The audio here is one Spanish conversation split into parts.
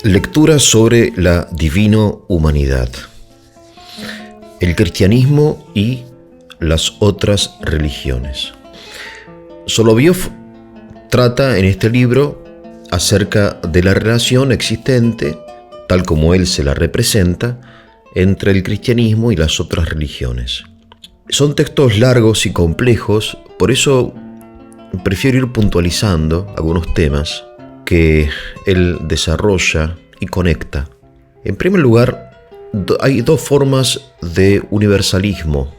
Lectura sobre la divino humanidad, el cristianismo y las otras religiones. Solovyov trata en este libro acerca de la relación existente, tal como él se la representa, entre el cristianismo y las otras religiones. Son textos largos y complejos, por eso prefiero ir puntualizando algunos temas que él desarrolla y conecta. En primer lugar, hay dos formas de universalismo.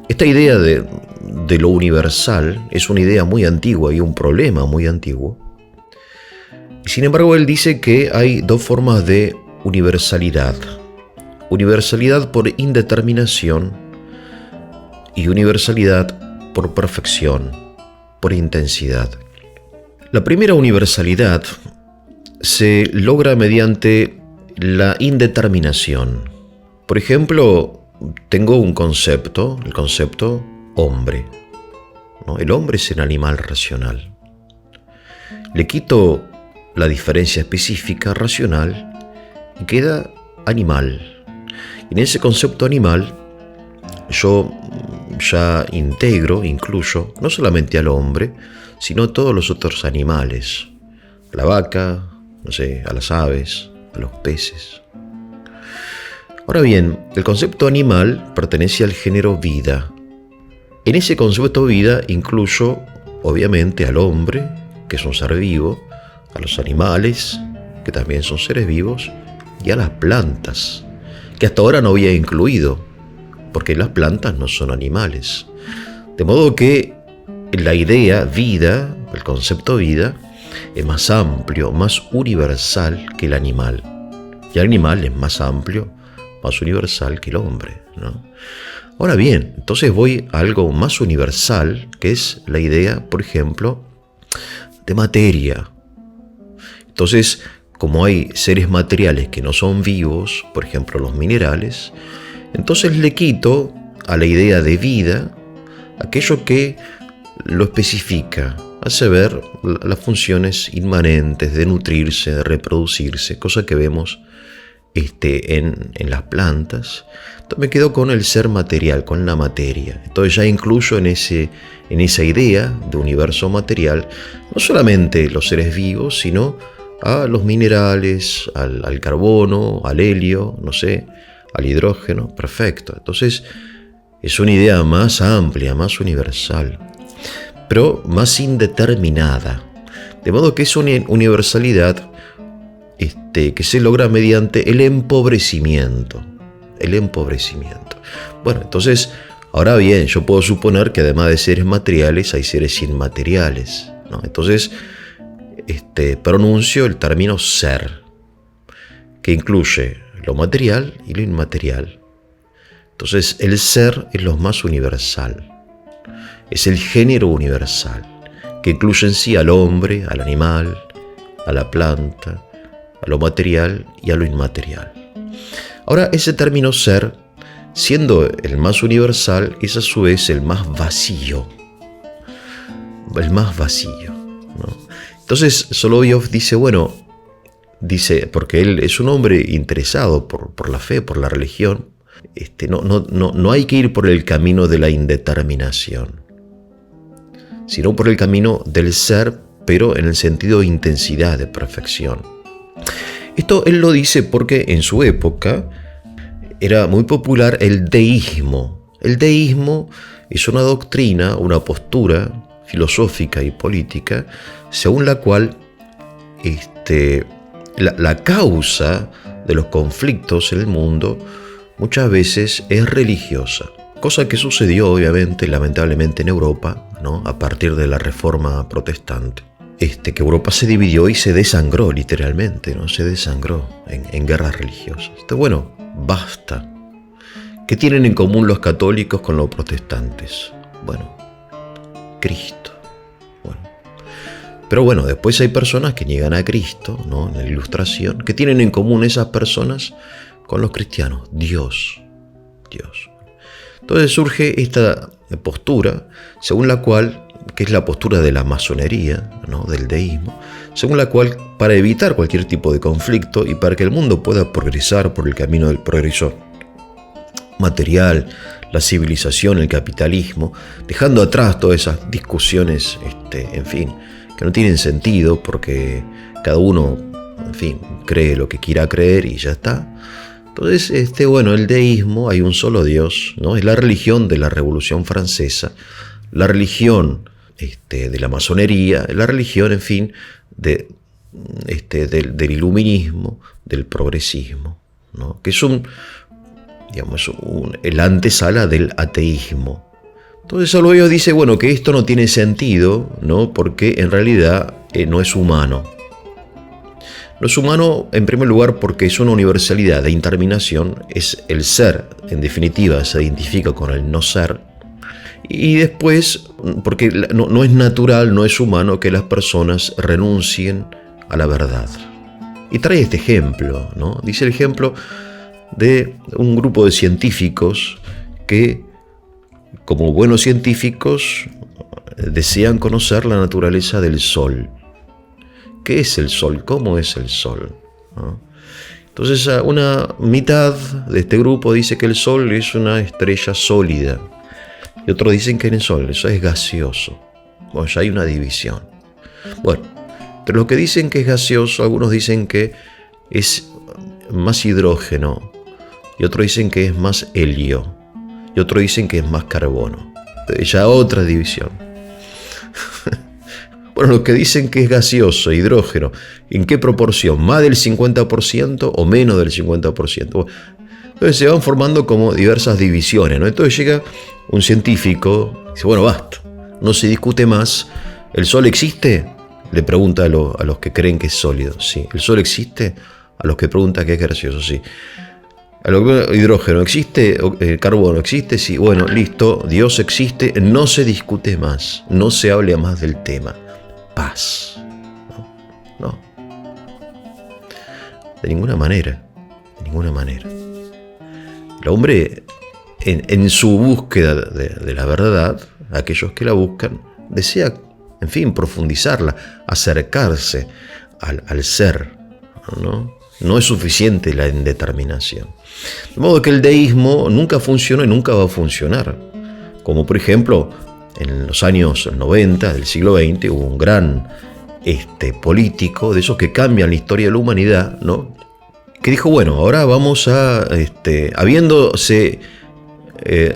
Esta idea de lo universal es una idea muy antigua y un problema muy antiguo. Sin embargo, él dice que hay dos formas de universalidad. Universalidad por indeterminación y universalidad por perfección, por intensidad. La primera universalidad se logra mediante la indeterminación. Por ejemplo, tengo un concepto, el concepto hombre, ¿no? El hombre es el animal racional. Le quito la diferencia específica racional y queda animal. Y en ese concepto animal yo ya incluyo no solamente al hombre, sino a todos los otros animales, a la vaca, a las aves, a los peces. Ahora bien, el concepto animal pertenece al género vida. En ese concepto vida incluyo, obviamente, al hombre, que es un ser vivo, a los animales, que también son seres vivos, y a las plantas, que hasta ahora no había incluido, porque las plantas no son animales. De modo que la idea vida, el concepto vida, es más amplio, más universal que el animal. Y el animal es más amplio, más universal que el hombre, ¿no? Ahora bien, entonces voy a algo más universal, que es la idea, por ejemplo, de materia. Entonces, como hay seres materiales que no son vivos, por ejemplo los minerales, entonces le quito a la idea de vida aquello que lo especifica, hace ver las funciones inmanentes de nutrirse, de reproducirse, cosa que vemos en las plantas. Entonces me quedo con el ser material, con la materia. Entonces ya incluyo en esa idea de universo material no solamente los seres vivos, sino a los minerales, al carbono, al helio, al hidrógeno. Perfecto. Entonces es una idea más amplia, más universal, pero más indeterminada. De modo que es una universalidad que se logra mediante el empobrecimiento. Bueno, entonces, ahora bien, yo puedo suponer que además de seres materiales hay seres inmateriales, ¿no? Entonces, pronuncio el término ser, que incluye lo material y lo inmaterial. Entonces, el ser es lo más universal. Es el género universal, que incluye en sí al hombre, al animal, a la planta, a lo material y a lo inmaterial. Ahora, ese término ser, siendo el más universal, es a su vez el más vacío. ¿No? Entonces, Solovyov dice, porque él es un hombre interesado por la fe, por la religión, no hay que ir por el camino de la indeterminación, sino por el camino del ser, pero en el sentido de intensidad, de perfección. Esto él lo dice porque en su época era muy popular el deísmo. El deísmo es una doctrina, una postura filosófica y política, según la cual la causa de los conflictos en el mundo muchas veces es religiosa. Cosa que sucedió, obviamente, lamentablemente en Europa, ¿no? A partir de la Reforma Protestante. Que Europa se dividió y se desangró, literalmente, ¿no? Se desangró en guerras religiosas. Entonces, basta. ¿Qué tienen en común los católicos con los protestantes? Cristo. Pero después hay personas que niegan a Cristo, ¿no? En la Ilustración. ¿Qué tienen en común esas personas con los cristianos? Dios. Entonces surge esta postura, según la cual, que es la postura de la masonería, ¿no?, del deísmo, según la cual, para evitar cualquier tipo de conflicto y para que el mundo pueda progresar por el camino del progreso material, la civilización, el capitalismo, dejando atrás todas esas discusiones, en fin, que no tienen sentido porque cada uno, en fin, cree lo que quiera creer y ya está. Entonces, el deísmo, hay un solo Dios, ¿no? Es la religión de la Revolución Francesa, la religión de la masonería, la religión, en fin, del iluminismo, del progresismo, ¿no? Que es el antesala del ateísmo. Entonces Soloveitchio dice, que esto no tiene sentido, ¿no? Porque en realidad no es humano. No es humano, en primer lugar, porque es una universalidad de interminación, es el ser, en definitiva, se identifica con el no ser. Y después, porque no es natural, no es humano que las personas renuncien a la verdad. Y trae este ejemplo, ¿no? Dice el ejemplo de un grupo de científicos que, como buenos científicos, desean conocer la naturaleza del Sol. ¿Qué es el Sol? ¿Cómo es el Sol? ¿No? Entonces, una mitad de este grupo dice que el Sol es una estrella sólida. Y otros dicen que el Sol eso es gaseoso. Ya hay una división. Entre los que dicen que es gaseoso, algunos dicen que es más hidrógeno. Y otros dicen que es más helio. Y otros dicen que es más carbono. Ya otra división. Los que dicen que es gaseoso, hidrógeno, ¿en qué proporción? ¿Más del 50% o menos del 50%? Entonces se van formando como diversas divisiones, ¿no? Entonces llega un científico y dice, basta, no se discute más. ¿El Sol existe? Le pregunta a los que creen que es sólido. Sí. ¿El Sol existe? A los que preguntan que es gaseoso. Sí. A lo que hidrógeno existe, carbono existe, sí. Listo, Dios existe, no se discute más, no se hable más del tema. Paz. No. De ninguna manera. El hombre, en su búsqueda de la verdad, aquellos que la buscan, desea, en fin, profundizarla, acercarse al ser, ¿no? No es suficiente la indeterminación. De modo que el deísmo nunca funcionó y nunca va a funcionar. Como por ejemplo, en los años 90 del siglo XX hubo un gran político, de esos que cambian la historia de la humanidad, ¿no? Que dijo, ahora vamos a, habiéndose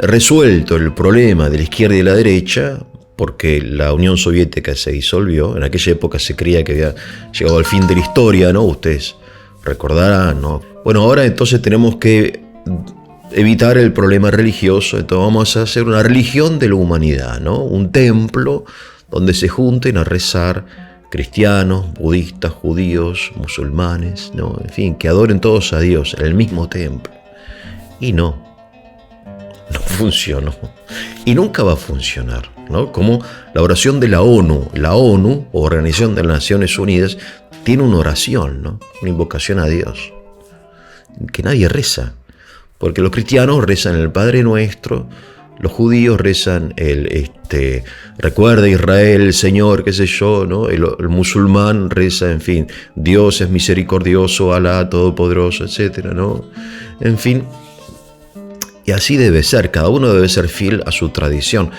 resuelto el problema de la izquierda y la derecha, porque la Unión Soviética se disolvió, en aquella época se creía que había llegado al fin de la historia, ¿no? Ustedes recordarán, ¿no? Ahora entonces tenemos que evitar el problema religioso, entonces vamos a hacer una religión de la humanidad, ¿no? Un templo donde se junten a rezar cristianos, budistas, judíos, musulmanes, ¿no? En fin, que adoren todos a Dios en el mismo templo. Y no funcionó. Y nunca va a funcionar, ¿no? Como la oración de la ONU. La ONU, Organización de las Naciones Unidas, tiene una oración, ¿no? Una invocación a Dios, que nadie reza. Porque los cristianos rezan el Padre Nuestro, los judíos rezan recuerda Israel, el Señor, qué sé yo, ¿no? El musulmán reza, en fin, Dios es misericordioso, Alá todopoderoso, etcétera, ¿no? En fin, y así debe ser, cada uno debe ser fiel a su tradición,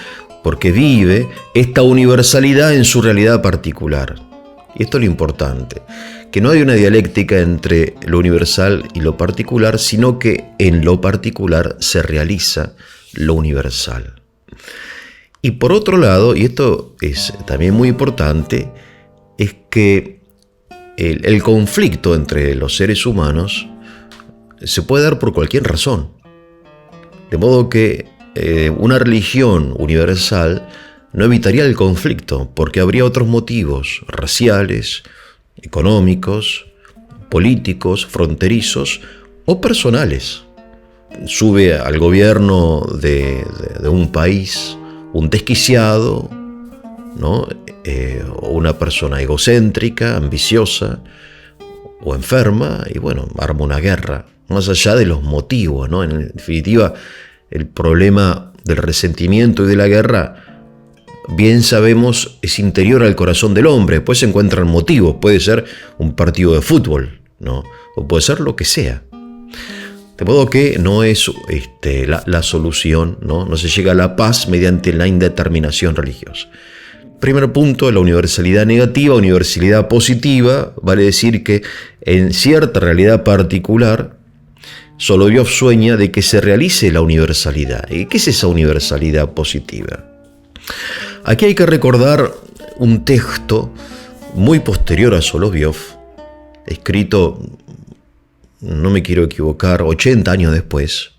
porque vive esta universalidad en su realidad particular. Y esto es lo importante, que no hay una dialéctica entre lo universal y lo particular, sino que en lo particular se realiza lo universal. Y por otro lado, y esto es también muy importante, es que el conflicto entre los seres humanos se puede dar por cualquier razón. De modo que una religión universal no evitaría el conflicto, porque habría otros motivos raciales, económicos, políticos, fronterizos o personales. Sube al gobierno de un país un desquiciado, ¿no? O una persona egocéntrica, ambiciosa o enferma, y arma una guerra, más allá de los motivos, ¿no? En definitiva, el problema del resentimiento y de la guerra, bien sabemos, es interior al corazón del hombre. Después se encuentran motivos, puede ser un partido de fútbol, ¿no? O puede ser lo que sea. De modo que no es la solución, ¿no? No se llega a la paz mediante la indeterminación religiosa. Primer punto, la universalidad negativa, universalidad positiva, vale decir que en cierta realidad particular, Soloviev sueña de que se realice la universalidad. ¿Y qué es esa universalidad positiva? Aquí hay que recordar un texto muy posterior a Soloviev, escrito, no me quiero equivocar, 80 años después,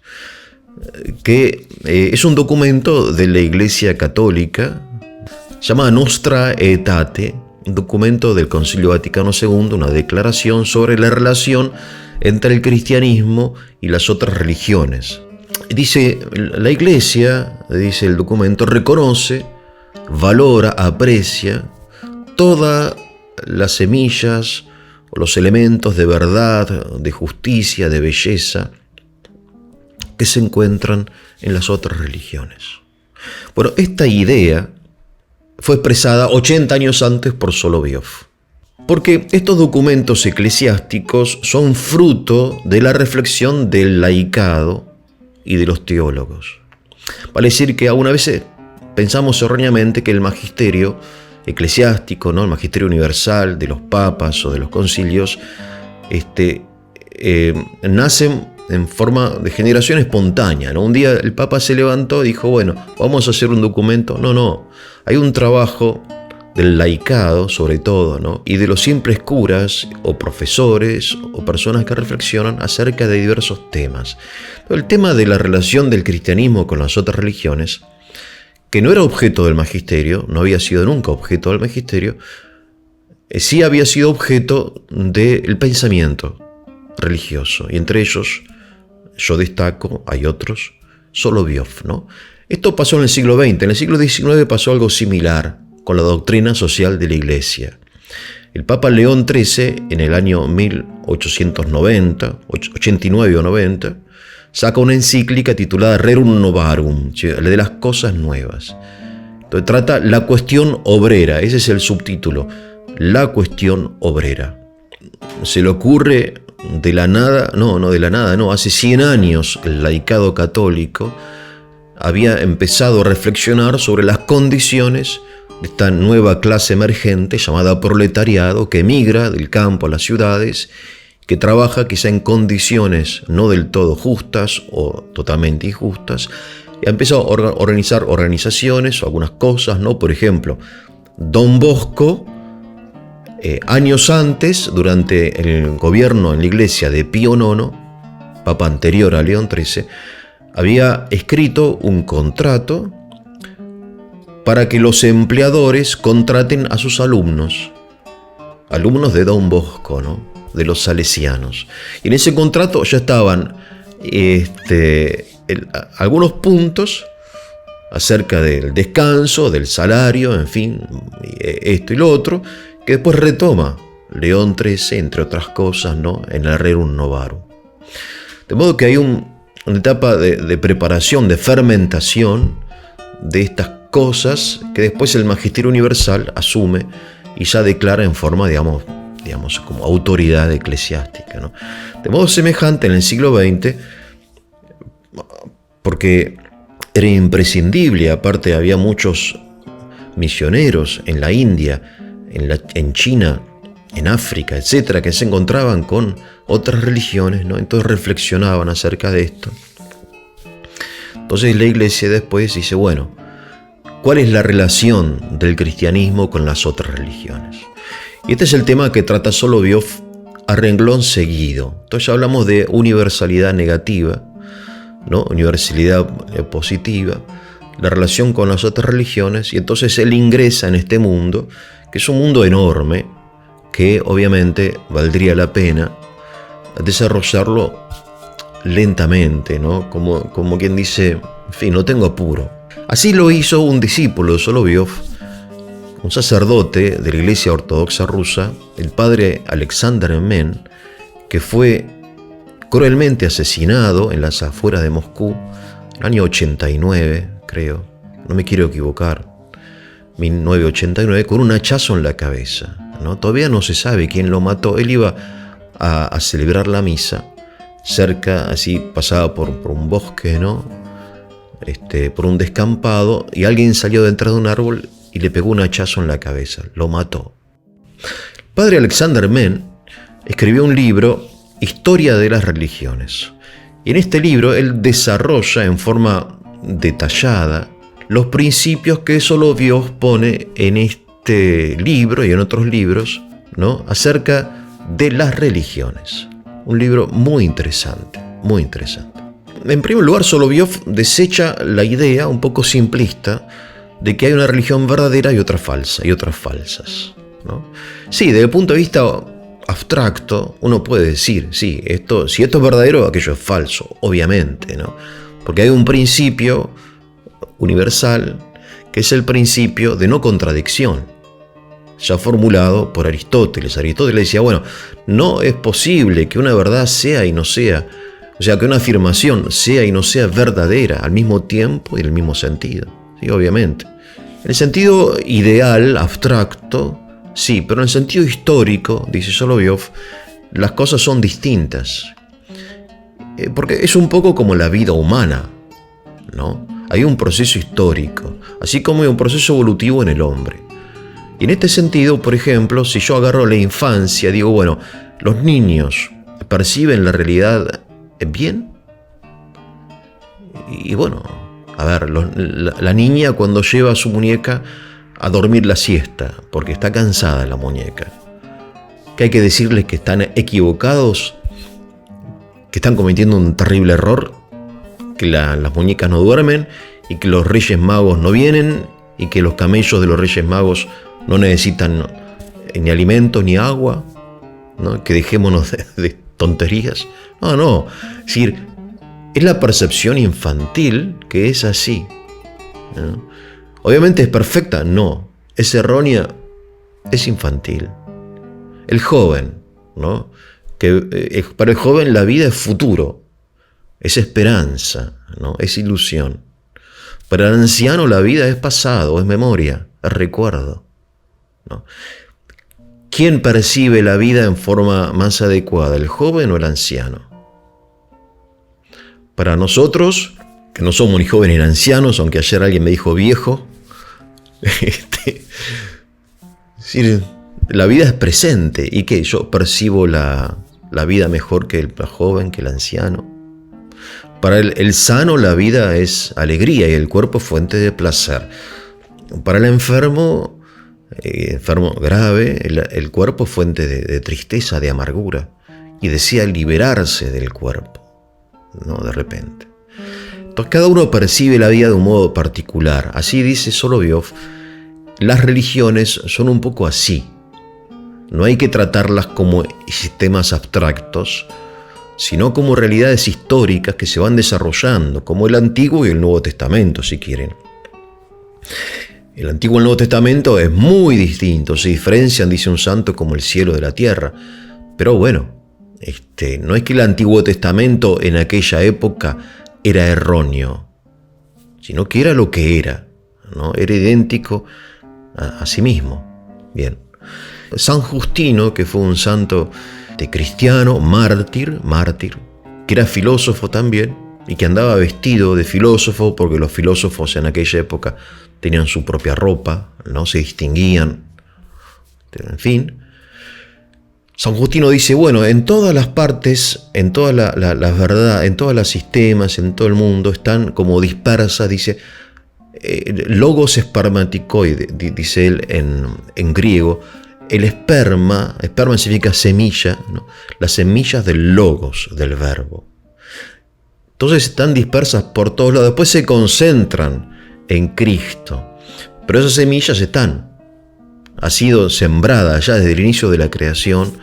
que es un documento de la Iglesia Católica, llamada Nostra Aetate, un documento del Concilio Vaticano II, una declaración sobre la relación entre el cristianismo y las otras religiones. Dice, la Iglesia, dice el documento, reconoce, valora, aprecia todas las semillas o los elementos de verdad, de justicia, de belleza que se encuentran en las otras religiones. Bueno, esta idea fue expresada 80 años antes por Soloviev, porque estos documentos eclesiásticos son fruto de la reflexión del laicado y de los teólogos. Vale decir que algunas veces pensamos erróneamente que el magisterio eclesiástico, ¿no? El magisterio universal de los papas o de los concilios, nacen en forma de generación espontánea, ¿no? Un día el Papa se levantó y dijo, bueno, vamos a hacer un documento. No, hay un trabajo del laicado, sobre todo, ¿no? Y de los simples curas o profesores o personas que reflexionan acerca de diversos temas. Pero el tema de la relación del cristianismo con las otras religiones, que no era objeto del magisterio, no había sido nunca objeto del magisterio, sí había sido objeto del pensamiento religioso, y entre ellos yo destaco, hay otros, Soloviev, ¿no? Esto pasó en el siglo XX. En el siglo XIX pasó algo similar con la doctrina social de la Iglesia. El Papa León XIII, en el año 1890, 89 o 90, saca una encíclica titulada Rerum Novarum, de las cosas nuevas. Entonces trata la cuestión obrera, ese es el subtítulo, la cuestión obrera. Se le ocurre de la nada, hace 100 años el laicado católico había empezado a reflexionar sobre las condiciones de esta nueva clase emergente llamada proletariado que emigra del campo a las ciudades, que trabaja quizá en condiciones no del todo justas o totalmente injustas, y ha empezado a organizar organizaciones o algunas cosas, ¿no? Por ejemplo, Don Bosco, años antes, durante el gobierno en la iglesia de Pío IX, papa anterior a León XIII, había escrito un contrato para que los empleadores contraten a sus alumnos de Don Bosco, ¿no? De los salesianos. Y en ese contrato ya estaban algunos puntos acerca del descanso, del salario, en fin, esto y lo otro, que después retoma León XIII, entre otras cosas, ¿no? En el Rerum Novarum. De modo que hay una etapa de preparación, de fermentación de estas cosas que después el Magisterio Universal asume y ya declara en forma, digamos, como autoridad eclesiástica, ¿no? De modo semejante en el siglo XX, porque era imprescindible, aparte había muchos misioneros en la India, en China, en África, etcétera, que se encontraban con otras religiones, ¿no? Entonces reflexionaban acerca de esto. Entonces la Iglesia después dice, bueno, ¿cuál es la relación del cristianismo con las otras religiones? Y este es el tema que trata Soloviev a renglón seguido. Entonces ya hablamos de universalidad negativa, ¿no? Universalidad positiva, la relación con las otras religiones, y entonces él ingresa en este mundo, que es un mundo enorme, que obviamente valdría la pena desarrollarlo lentamente, ¿no? Como quien dice, en fin, no tengo apuro. Así lo hizo un discípulo de Soloviev, un sacerdote de la Iglesia Ortodoxa rusa, el padre Alexander Men, que fue cruelmente asesinado en las afueras de Moscú año 89, creo, no me quiero equivocar, 1989, con un hachazo en la cabeza, ¿no? Todavía no se sabe quién lo mató. Él iba a celebrar la misa cerca, así pasaba por un bosque, ¿no? Por un descampado, y alguien salió detrás de un árbol y le pegó un hachazo en la cabeza, lo mató. El padre Alexander Menn escribió un libro, Historia de las Religiones, y en este libro él desarrolla en forma detallada los principios que Soloviov pone en este libro y en otros libros, ¿no?, acerca de las religiones. Un libro muy interesante, muy interesante. En primer lugar, Soloviov desecha la idea un poco simplista de que hay una religión verdadera y otra falsa, y otras falsas, ¿no? Sí, desde el punto de vista abstracto, uno puede decir, sí, si esto es verdadero, aquello es falso, obviamente, ¿no? Porque hay un principio universal que es el principio de no contradicción, ya formulado por Aristóteles. Aristóteles decía, bueno, no es posible que una verdad sea y no sea, o sea, que una afirmación sea y no sea verdadera al mismo tiempo y en el mismo sentido, ¿sí? Obviamente. En el sentido ideal, abstracto, sí, pero en el sentido histórico, dice Soloviov, las cosas son distintas. Porque es un poco como la vida humana, ¿no? Hay un proceso histórico, así como hay un proceso evolutivo en el hombre. Y en este sentido, por ejemplo, si yo agarro la infancia, digo, bueno, los niños perciben la realidad bien. Y bueno, a ver, la niña cuando lleva a su muñeca a dormir la siesta, porque está cansada la muñeca, que hay que decirles que están equivocados, que están cometiendo un terrible error, que las muñecas no duermen y que los Reyes Magos no vienen y que los camellos de los Reyes Magos no necesitan ni alimentos ni agua, ¿no? Que dejémonos de tonterías. No, es decir, es la percepción infantil que es así, ¿no? Obviamente es perfecta, no, es errónea, es infantil. El joven, ¿no? Que para el joven la vida es futuro, es esperanza, ¿no? Es ilusión. Para el anciano la vida es pasado, es memoria, es recuerdo, ¿no? ¿Quién percibe la vida en forma más adecuada, el joven o el anciano? Para nosotros, que no somos ni jóvenes ni ancianos, aunque ayer alguien me dijo viejo, es decir, la vida es presente. ¿Y qué? Yo percibo la vida mejor que el joven, que el anciano. Para el sano la vida es alegría y el cuerpo fuente de placer. Para el enfermo grave, el cuerpo fuente de tristeza, de amargura, y desea liberarse del cuerpo, ¿no? De repente. Entonces cada uno percibe la vida de un modo particular. Así dice Soloviov, las religiones son un poco así. No hay que tratarlas como sistemas abstractos, sino como realidades históricas que se van desarrollando, como el Antiguo y el Nuevo Testamento, si quieren. El Antiguo y el Nuevo Testamento es muy distinto, se diferencian, dice un santo, como el cielo de la tierra. Pero bueno, no es que el Antiguo Testamento en aquella época era erróneo, sino que era lo que era, ¿no? Era idéntico a sí mismo. Bien. San Justino, que fue un santo cristiano, mártir, que era filósofo también, y que andaba vestido de filósofo, porque los filósofos en aquella época tenían su propia ropa, no se distinguían, en fin. San Justino dice, bueno, en todas las partes, en todas las verdades, en todos los sistemas, en todo el mundo, están como dispersas, dice, logos espermatikoide, dice él en griego. El esperma significa semilla, ¿no? Las semillas del logos, del verbo. Entonces están dispersas por todos lados, después se concentran en Cristo. Pero esas semillas ha sido sembrada ya desde el inicio de la creación,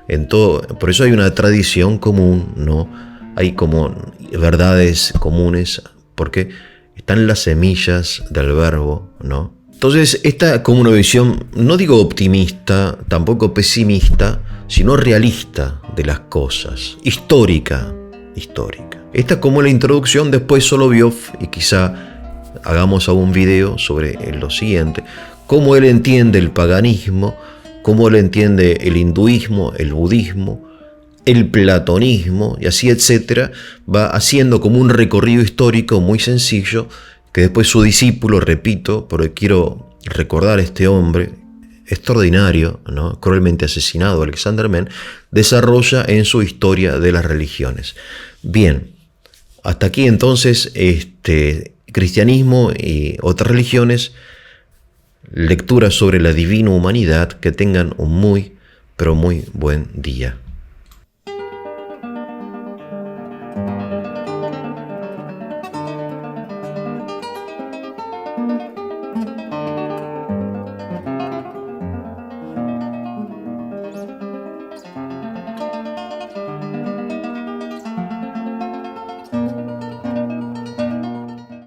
en todo. Por eso hay una tradición común, ¿no? Hay como verdades comunes, porque están las semillas del verbo, ¿no? Entonces, esta es como una visión, no digo optimista, tampoco pesimista, sino realista de las cosas, histórica. Esta como la introducción, después Soloviev, y quizá hagamos algún video sobre lo siguiente, cómo él entiende el paganismo, cómo él entiende el hinduismo, el budismo, el platonismo y así etcétera, va haciendo como un recorrido histórico muy sencillo que después su discípulo, repito, porque quiero recordar a este hombre extraordinario, ¿no?, cruelmente asesinado, Alexander Men, desarrolla en su Historia de las Religiones. Bien, hasta aquí entonces cristianismo y otras religiones, lectura sobre la divina humanidad. Que tengan un muy, pero muy buen día.